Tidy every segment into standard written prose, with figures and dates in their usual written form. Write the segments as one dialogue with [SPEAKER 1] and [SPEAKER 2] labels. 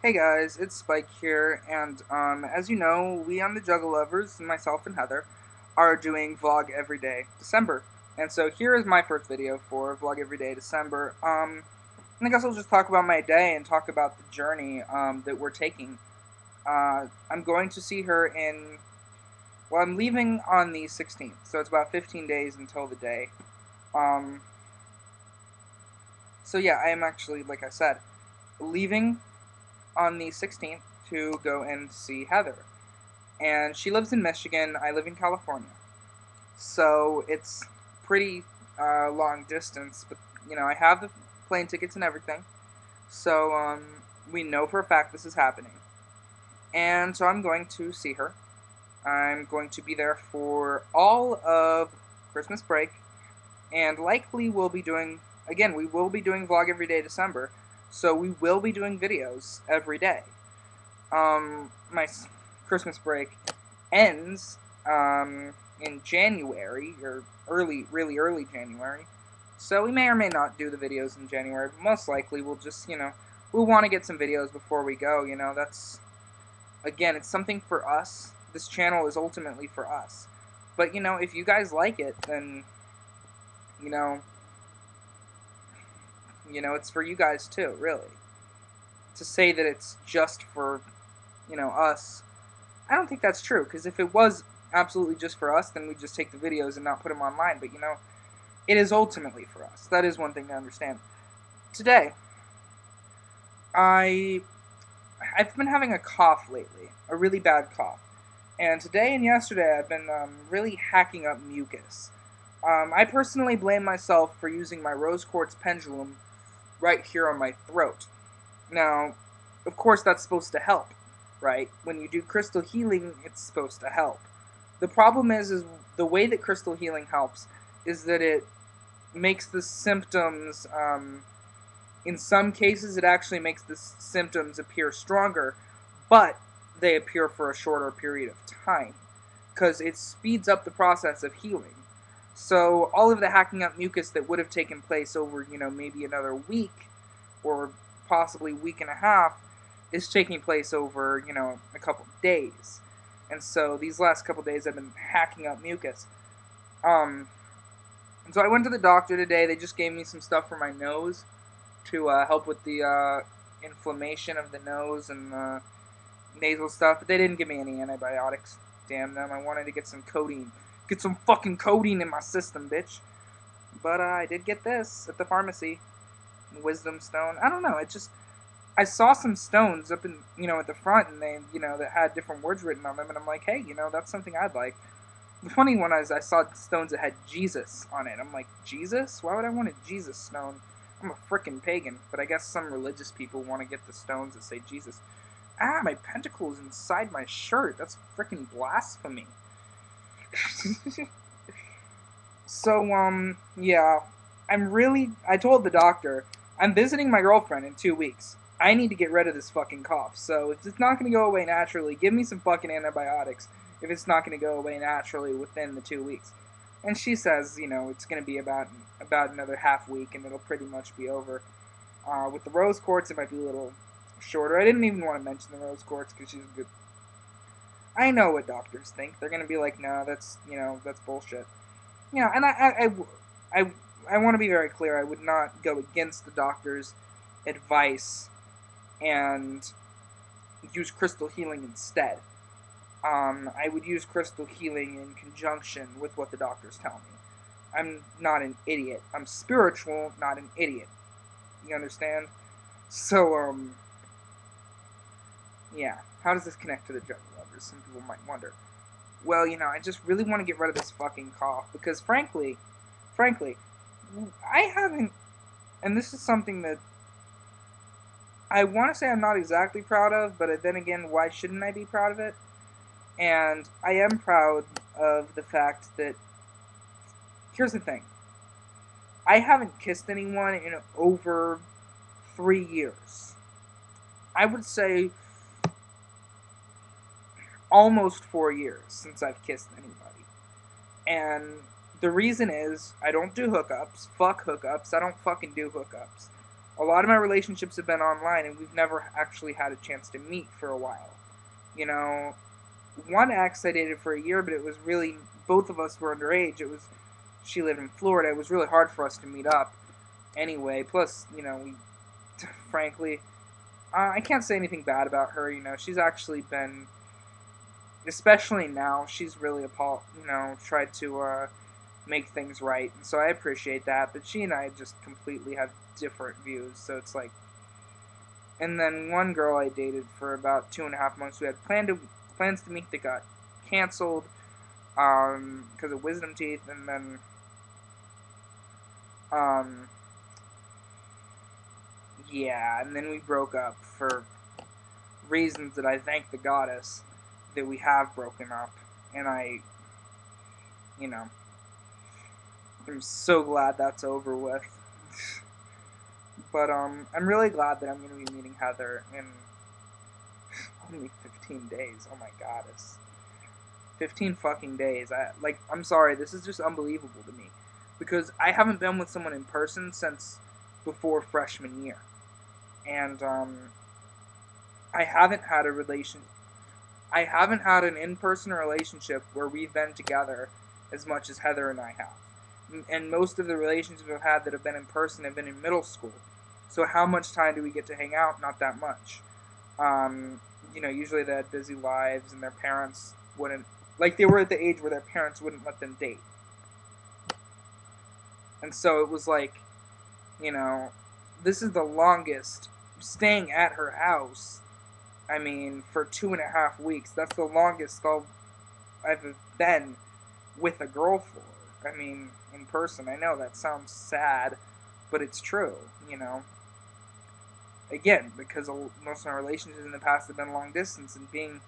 [SPEAKER 1] Hey guys, it's Spike here, and as you know, we on the Juggalovers, myself and Heather, are doing Vlog Every Day December. And so here is my first video for Vlog Every Day December. And I guess I'll just talk about my day and talk about the journey that we're taking. I'm going to see her well, I'm leaving on the 16th, so it's about 15 days until the day. Um, so yeah, I am actually, like I said, leaving on the 16th to go and see Heather. And she lives in Michigan. I live in California, so it's pretty long distance. But I have the plane tickets and everything, so we know for a fact this is happening. And so I'm going to see her. I'm going to be there for all of Christmas break, and likely we'll be doing again. We will be doing vlog every day December, so we will be doing videos every day. My Christmas break ends in January, or really early January. So we may or may not do the videos in January, but most likely we'll just, we'll want to get some videos before we go. That's, again, it's something for us. This channel is ultimately for us. But, if you guys like it, then, you know, it's for you guys too, really. To say that it's just for, us, I don't think that's true, because if it was absolutely just for us, then we'd just take the videos and not put them online. But, it is ultimately for us. That is one thing to understand. Today, I I've been having a cough lately, a really bad cough, and today and yesterday I've been really hacking up mucus. I personally blame myself for using my rose quartz pendulum right here on my throat. Now, of course, that's supposed to help, right? When you do crystal healing, it's supposed to help. The problem is the way that crystal healing helps is that it makes the symptoms. In some cases, it actually makes the symptoms appear stronger, but they appear for a shorter period of time because it speeds up the process of healing. So all of the hacking up mucus that would have taken place over, maybe another week or possibly week and a half is taking place over, a couple days. And so these last couple days I've been hacking up mucus. And so I went to the doctor today. They just gave me some stuff for my nose to help with the inflammation of the nose and nasal stuff. But they didn't give me any antibiotics. Damn them. I wanted to get some codeine. Get some fucking codeine in my system, bitch. But I did get this at the pharmacy. Wisdom stone. I don't know. I saw some stones up in, at the front, and they, that had different words written on them, and I'm like, hey, that's something I'd like. The funny one is I saw stones that had Jesus on it. I'm like, Jesus? Why would I want a Jesus stone? I'm a frickin' pagan, but I guess some religious people want to get the stones that say Jesus. Ah, my pentacle is inside my shirt. That's frickin' blasphemy. So, yeah. I told the doctor, I'm visiting my girlfriend in 2 weeks. I need to get rid of this fucking cough. So, if it's not going to go away naturally, give me some fucking antibiotics if it's not going to go away naturally within the 2 weeks. And she says, it's going to be about another half week and it'll pretty much be over. With the rose quartz, it might be a little shorter. I didn't even want to mention the rose quartz because she's good. I know what doctors think. They're going to be like, no, that's bullshit. And I want to be very clear. I would not go against the doctor's advice and use crystal healing instead. I would use crystal healing in conjunction with what the doctors tell me. I'm not an idiot. I'm spiritual, not an idiot. You understand? So, yeah. How does this connect to the Juggle Lovers? Some people might wonder. Well, I just really want to get rid of this fucking cough because, frankly, I haven't, and this is something that I want to say I'm not exactly proud of, but then again, why shouldn't I be proud of it? And I am proud of the fact that, here's the thing, I haven't kissed anyone in over 3 years. I would say almost 4 years since I've kissed anybody. And the reason is I don't do hookups. Fuck hookups. I don't fucking do hookups. A lot of my relationships have been online, and we've never actually had a chance to meet for a while. You know, one ex I dated for a year, but it was really, both of us were underage. She lived in Florida. It was really hard for us to meet up anyway. Plus, we, frankly, I can't say anything bad about her. She's actually been, especially now, she's really tried to make things right. And so I appreciate that. But she and I just completely have different views. So it's like, and then one girl I dated for about 2.5 months, we had plans to meet that got canceled because of wisdom teeth, and then yeah, and then we broke up for reasons that I thank the goddess that we have broken up, and I'm so glad that's over with. But I'm really glad that I'm going to be meeting Heather in only 15 days. Oh my goddess. 15 fucking days. I'm sorry, this is just unbelievable to me. Because I haven't been with someone in person since before freshman year. And I haven't had an in-person relationship where we've been together as much as Heather and I have. And most of the relationships I've had that have been in person have been in middle school. So how much time do we get to hang out? Not that much. Usually they had busy lives and their parents wouldn't, they were at the age where their parents wouldn't let them date. And so it was this is the longest staying at her house. I mean, for 2.5 weeks. That's the longest I've been with a girl for. I mean, in person. I know that sounds sad, but it's true, Again, because most of my relationships in the past have been long distance, and being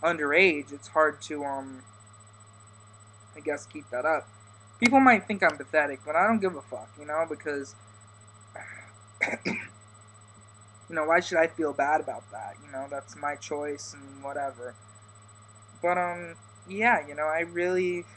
[SPEAKER 1] underage, it's hard to, I guess, keep that up. People might think I'm pathetic, but I don't give a fuck, because, why should I feel bad about that? That's my choice and whatever. But, yeah, I really,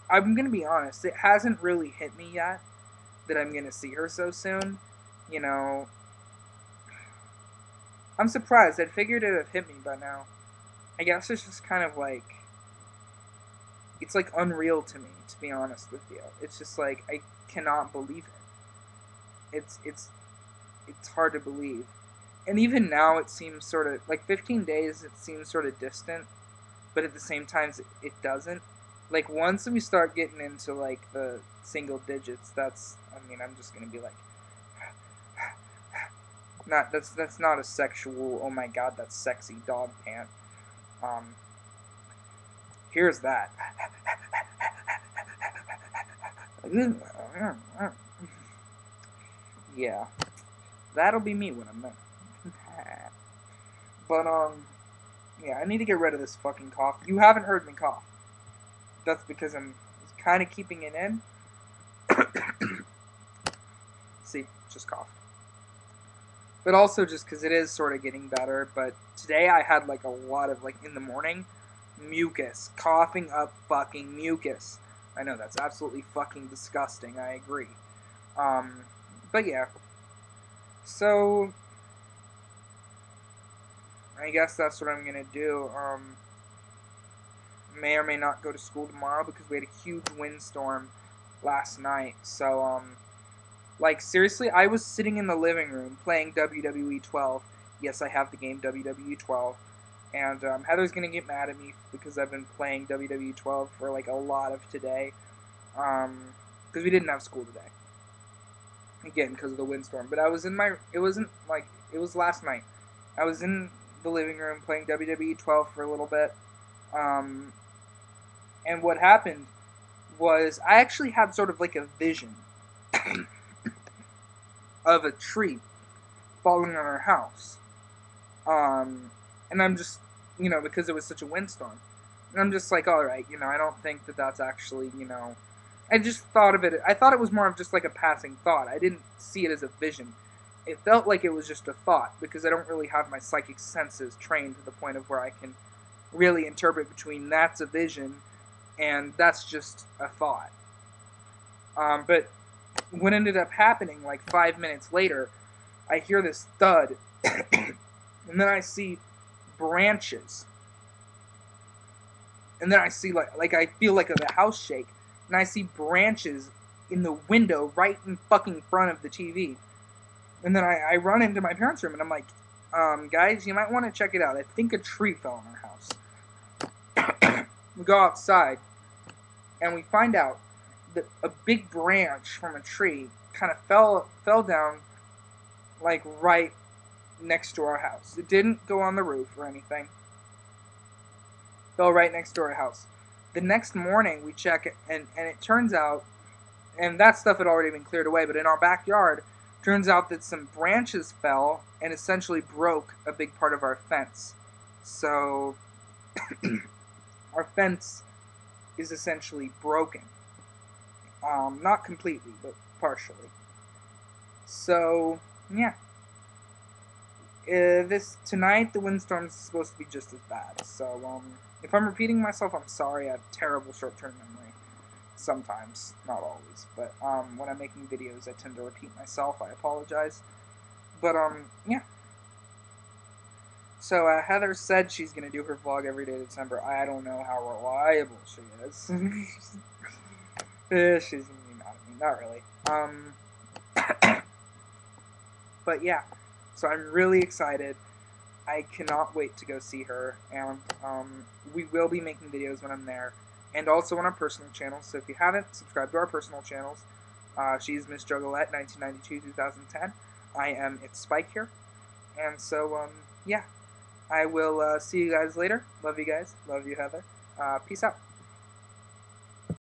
[SPEAKER 1] I'm gonna be honest, it hasn't really hit me yet that I'm gonna see her so soon. I'm surprised. I'd figured it'd have hit me by now. I guess it's just kind of it's unreal to me, to be honest with you. It's just I cannot believe it. It's hard to believe. And even now it seems sort of 15 days, it seems sort of distant, but at the same time it doesn't. Once we start getting into the single digits, I'm just gonna be that's not a sexual, oh my god, that's sexy dog pant. Here's that. Yeah, that'll be me when I'm done. But yeah, I need to get rid of this fucking cough. You haven't heard me cough. That's because I'm kind of keeping it in. See, just coughed. But also just because it is sort of getting better. But today I had a lot of in the morning, mucus, coughing up fucking mucus. I know that's absolutely fucking disgusting. I agree. But yeah. So I guess that's what I'm gonna do. May or may not go to school tomorrow because we had a huge windstorm last night. So seriously, I was sitting in the living room playing WWE 12. Yes, I have the game WWE 12. And Heather's going to get mad at me because I've been playing WWE 12 for a lot of today. Because we didn't have school today. Again, because of the windstorm. But I was in it was last night. I was in the living room playing WWE 12 for a little bit. And what happened was I actually had sort of a vision of a tree falling on our house. And I'm just, because it was such a windstorm. And I'm just alright, I don't think that that's actually, I just thought of it, I thought it was more of just a passing thought. I didn't see it as a vision. It felt like it was just a thought, because I don't really have my psychic senses trained to the point of where I can really interpret between that's a vision and that's just a thought. But what ended up happening, like 5 minutes later, I hear this thud, and then I see branches, and then I see like I feel like the house shake, and I see branches in the window right in fucking front of the TV, and then I run into my parents' room, and I'm like, guys, you might want to check it out. I think a tree fell in our house. We go outside, and we find out that a big branch from a tree kind of fell down, like right next to our house. It didn't go on the roof or anything. Fell right next to our house. The next morning we check it, and it turns out, and that stuff had already been cleared away, but in our backyard, turns out that some branches fell and essentially broke a big part of our fence. So our fence is essentially broken. Not completely, but partially. So, yeah. This tonight, the windstorm is supposed to be just as bad. So, if I'm repeating myself, I'm sorry. I have terrible short-term memory. Sometimes, not always. But when I'm making videos, I tend to repeat myself. I apologize. But yeah. So Heather said she's gonna do her vlog every day of December. I don't know how reliable she is. She's gonna be mad at me. Not really. But yeah. So I'm really excited. I cannot wait to go see her, and we will be making videos when I'm there, and also on our personal channels. So if you haven't, subscribe to our personal channels. She's Miss Juggalette 1992-2010. I am It's Spike here, and so yeah, I will see you guys later. Love you guys. Love you, Heather. Peace out.